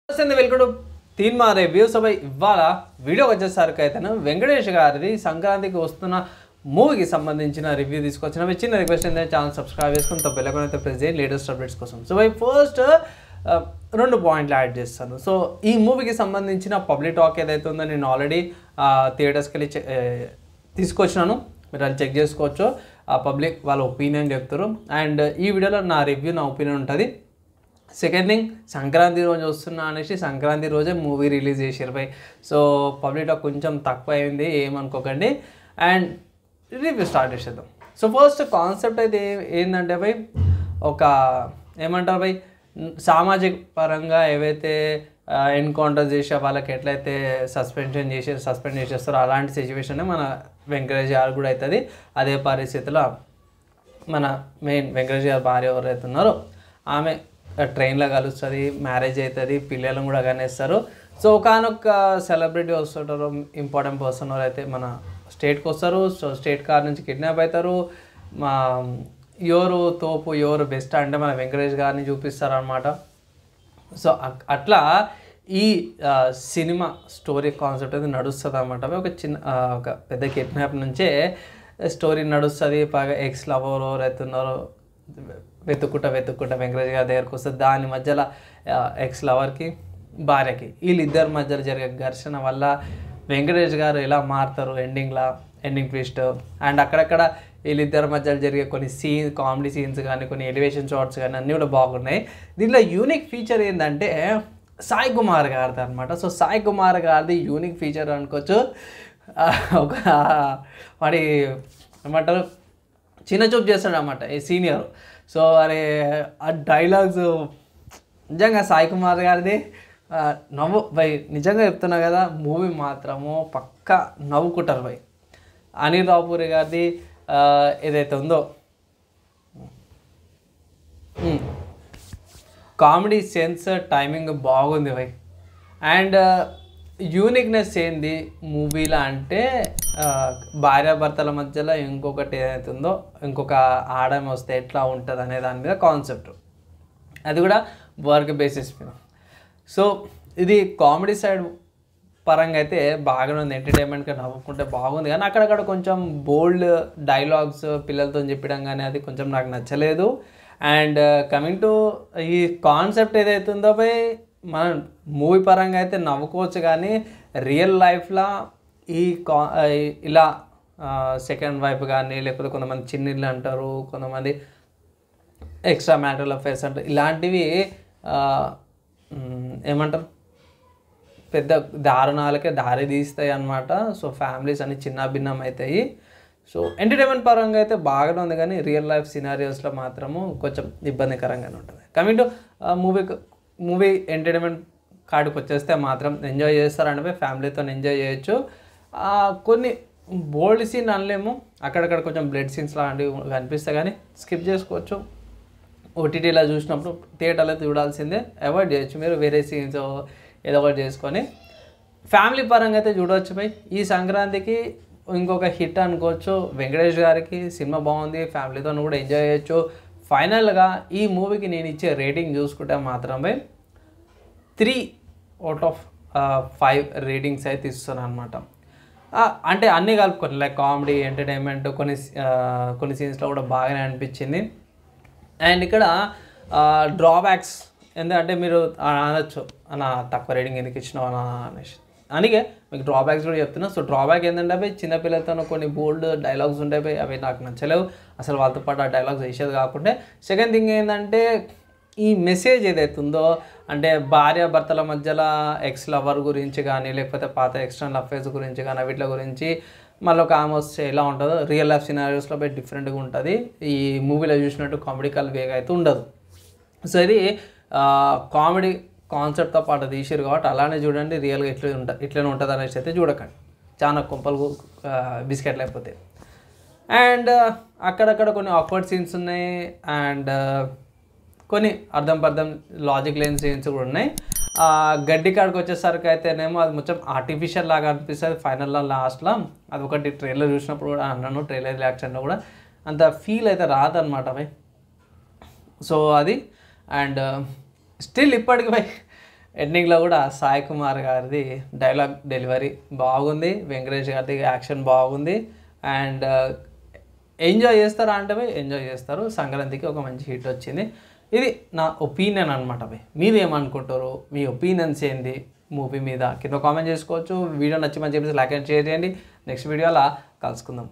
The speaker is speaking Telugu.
Welcome to తీన్మా reviews. ఇవాళ వీడియోకి వచ్చేసరికి అయితే వెంకటేష్ గారిది సంక్రాంతికి వస్తున్న మూవీకి సంబంధించిన రివ్యూ తీసుకొచ్చిన చిన్న రిక్వెస్ట్ ఏంటంటే ఛానల్ సబ్స్క్రైబ్ చేసుకుని బెల్ ఐకాన్ అయితే ప్రెస్ చేయండి లేటెస్ట్ అప్డేట్స్ కోసం. సో ఫస్ట్ రెండు పాయింట్లు యాడ్ చేస్తాను. సో ఈ మూవీకి సంబంధించిన పబ్లిక్ టాక్ ఏదైతే ఉందో నేను ఆల్రెడీ థియేటర్స్కి వెళ్ళి తీసుకొచ్చినాను, మీరు అది చెక్ చేసుకోవచ్చు. ఆ పబ్లిక్ వాళ్ళ ఒపీనియన్ చెప్తారు అండ్ ఈ వీడియోలో నా రివ్యూ నా ఒపీనియన్ ఉంటుంది. సెకండ్ థింగ్, సంక్రాంతి రోజు వస్తున్నా అనేసి సంక్రాంతి రోజే మూవీ రిలీజ్ చేసారు బై. సో పబ్లిక్ టాక్ కొంచెం తక్కువ అయింది, ఏమనుకోకండి. అండ్ రివ్యూ స్టార్ట్ చేసేద్దాం. సో ఫస్ట్ కాన్సెప్ట్ అయితే ఏంటంటే బై, ఒక ఏమంటారు బై, సామాజిక పరంగా ఏవైతే ఎన్కౌంటర్ చేసే వాళ్ళకి ఎట్లయితే సస్పెండ్ చేసేస్తారో అలాంటి సిచ్యువేషన్ మన వెంకటేష్ గారు కూడా అవుతుంది. అదే పరిస్థితిలో మన మెయిన్ వెంకటేష్ గారు భార్య ఎవరైతే ఉన్నారో ఆమె ట్రైన్లో కలుస్తుంది, మ్యారేజ్ అవుతుంది, పిల్లలను కూడా కనేస్తారు. సో ఒకనొక సెలబ్రిటీ వస్తుంటారు, ఇంపార్టెంట్ పర్సన్ అయితే మన స్టేట్కి వస్తారు. సో స్టేట్ కార్ నుంచి కిడ్నాప్ అవుతారు. మా ఎవరు తోపు ఎవరు బెస్ట్ అంటే మన వెంకటేష్ గారిని చూపిస్తారనమాట. సో అట్లా ఈ సినిమా స్టోరీ కాన్సెప్ట్ అయితే నడుస్తుంది అనమాట. ఒక పెద్ద కిడ్నాప్ నుంచే స్టోరీ నడుస్తుంది. బాగా ఎక్స్ లవర్ ఎవరైతే ఉన్నారో వెతుక్కుంటా వెంకటేష్ గారి దగ్గరకు వస్తుంది. దాని మధ్యలో ఎక్స్ లవర్కి భార్యకి వీళ్ళిద్దరి మధ్యలో జరిగే ఘర్షణ వల్ల వెంకటేష్ గారు ఎలా మారుతారు ఎండింగ్ ట్విస్ట్. అండ్ అక్కడక్కడ వీళ్ళిద్దరి మధ్యలో జరిగే కొన్ని కామెడీ సీన్స్ కానీ కొన్ని ఎలివేషన్ షాట్స్ కానీ అన్నీ కూడా బాగున్నాయి. దీంట్లో యూనిక్ ఫీచర్ ఏంటంటే సాయి కుమార్ గారిది అనమాట. సో సాయి కుమార్ గారిది యూనిక్ ఫీచర్ అనుకోవచ్చు. ఒక వాడి ఏమంటారు చిన్న చూపు చేస్తాడు అన్నమాట ఈ సీనియర్. సో అరే ఆ డైలాగ్స్ నిజంగా సాయి కుమార్ గారిది నవ్వు బై, నిజంగా చెప్తున్నా కదా, మూవీ మాత్రము పక్కా నవ్వుకుంటారు బై. అనిల్ రావుపూరి గారిది ఏదైతే ఉందో కామెడీ సెన్స్ టైమింగ్ బాగుంది బై. అండ్ యూనిక్నెస్ ఏంది మూవీలో అంటే భార్యాభర్తల మధ్యలో ఇంకొకటి ఏదైతే ఉందో ఇంకొక ఆడమే వస్తే ఎట్లా ఉంటుంది అనే దాని మీద కాన్సెప్ట్, అది కూడా వర్క్ బేసిస్ మీద. సో ఇది కామెడీ సైడ్ పరంగా అయితే బాగానే ఉంది, ఎంటర్టైన్మెంట్గా నవ్వుకుంటే బాగుంది. కానీ అక్కడక్కడ కొంచెం బోల్డ్ డైలాగ్స్ పిల్లలతో చెప్పడం కానీ అది కొంచెం నాకు నచ్చలేదు. అండ్ కమింగ్ టు ఈ కాన్సెప్ట్ ఏదైతే ఉందో బై, మనం మూవీ పరంగా అయితే నవ్వుకోవచ్చు కానీ రియల్ లైఫ్లో ఇలా సెకండ్ వైఫ్ కానీ లేకపోతే కొంతమంది చిన్నిళ్ళు అంటారు, కొంతమంది ఎక్స్ట్రా మ్యాటర్ల ఫేస్ అంటారు, ఇలాంటివి ఏమంటారు పెద్ద దారుణాలకే దారి తీస్తాయి అన్నమాట. సో ఫ్యామిలీస్ అన్ని చిన్న భిన్నం అవుతాయి. సో ఎంటర్టైన్మెంట్ పరంగా అయితే బాగానే ఉంది కానీ రియల్ లైఫ్ సినారియోస్లో మాత్రము కొంచెం ఇబ్బందికరంగానే ఉంటుంది. కమింగ్ టు మూవీ ఎంటర్టైన్మెంట్ కాడికి వచ్చేస్తే మాత్రం ఎంజాయ్ చేస్తారంటే ఫ్యామిలీతో ఎంజాయ్ చేయొచ్చు. కొన్ని బోల్డ్ సీన్ అనలేము, అక్కడక్కడ కొంచెం బ్లడ్ సీన్స్ లాంటివి కనిపిస్తాయి కానీ స్కిప్ చేసుకోవచ్చు. ఓటీటీలో చూసినప్పుడు థియేటర్లో చూడాల్సిందే, అవాయిడ్ చేయొచ్చు. మీరు వేరే సీన్స్ ఏదో ఒకటి చేసుకొని ఫ్యామిలీ పరంగా అయితే చూడవచ్చు బై. ఈ సంక్రాంతికి ఇంకొక హిట్ అనుకోవచ్చు. వెంకటేష్ గారికి సినిమా బాగుంది, ఫ్యామిలీతో కూడా ఎంజాయ్ చేయొచ్చు. ఫైనల్గా ఈ మూవీకి నేను ఇచ్చే రేటింగ్ చూసుకుంటే మాత్రమే 3/5 రేటింగ్స్ అయితే ఇస్తున్నాను అనమాట. అంటే అన్నీ కలుపుకొని లైక్ కామెడీ ఎంటర్టైన్మెంట్ కొన్ని సీన్స్లో కూడా బాగానే అనిపించింది. అండ్ ఇక్కడ డ్రాబ్యాక్స్ ఎందుకంటే మీరు అనొచ్చు అన్న తక్కువ రేటింగ్ ఎందుకు ఇచ్చినావు అనేసి, అందుకే మీకు డ్రాబ్యాక్స్ కూడా చెప్తున్నా. సో డ్రాబ్యాక్ ఏంటంటే అవి చిన్నపిల్లలతో కొన్ని బోల్డ్ డైలాగ్స్ ఉంటాయి, అవి నాకు నచ్చలేవు అసలు. వాళ్ళతో పాటు ఆ డైలాగ్స్ వేసేది కాకుండా సెకండ్ థింగ్ ఏంటంటే ఈ మెసేజ్ ఏదైతే ఉందో అంటే భార్యాభర్తల మధ్యలో ఎక్స్ లవర్ గురించి కానీ లేకపోతే పాత ఎక్స్టర్నల్ అఫేర్స్ గురించి కానీ వీటి గురించి మళ్ళీ ఒక ఆమె వస్తే ఎలా ఉంటుందో రియల్ లైఫ్ సినారియోస్లో పోయి డిఫరెంట్గా ఉంటుంది. ఈ మూవీలో చూసినట్టు కామెడికల్ వేగా అయితే ఉండదు. సో ఇది కామెడీ కాన్సెప్ట్తో పాటు తీసిరు కాబట్టి అలానే చూడండి. రియల్గా ఇట్లనే ఉంటుంది అనేసి అయితే చూడకండి, చాలా కొంపలు బిస్కెట్లు అయిపోతాయి. అండ్ అక్కడక్కడ కొన్ని ఆక్వర్డ్ సీన్స్ ఉన్నాయి అండ్ కొన్ని అర్థం లాజిక్ లేని సీన్స్ కూడా ఉన్నాయి. గడ్డి కాడికి వచ్చేసరికి అయితేనేమో అది మొత్తం ఆర్టిఫిషియల్ లాగా అనిపిస్తుంది ఫైనల్లో లాస్ట్లో. అది ఒకటి ట్రైలర్ చూసినప్పుడు కూడా అన్నాను, ట్రైలర్ రియాక్షన్లో కూడా అంత ఫీల్ అయితే రాదనమాట అవి. సో అది అండ్ స్టిల్ ఇప్పటికి ఎండింగ్లో కూడా సాయి కుమార్ గారిది డైలాగ్ డెలివరీ బాగుంది, వెంకటేష్ గారిది యాక్షన్ బాగుంది. అండ్ ఎంజాయ్ చేస్తారా అంటే ఎంజాయ్ చేస్తారు. సంక్రాంతికి ఒక మంచి హిట్ వచ్చింది. ఇది నా ఒపీనియన్ అనమాట. మీరు ఏమనుకుంటారు, మీ ఒపీనియన్స్ ఏంది మూవీ మీద కింద కామెంట్ చేసుకోవచ్చు. వీడియో నచ్చి మంచి లైక్ అండ్ షేర్ చేయండి. నెక్స్ట్ వీడియోలో కలుసుకుందాం.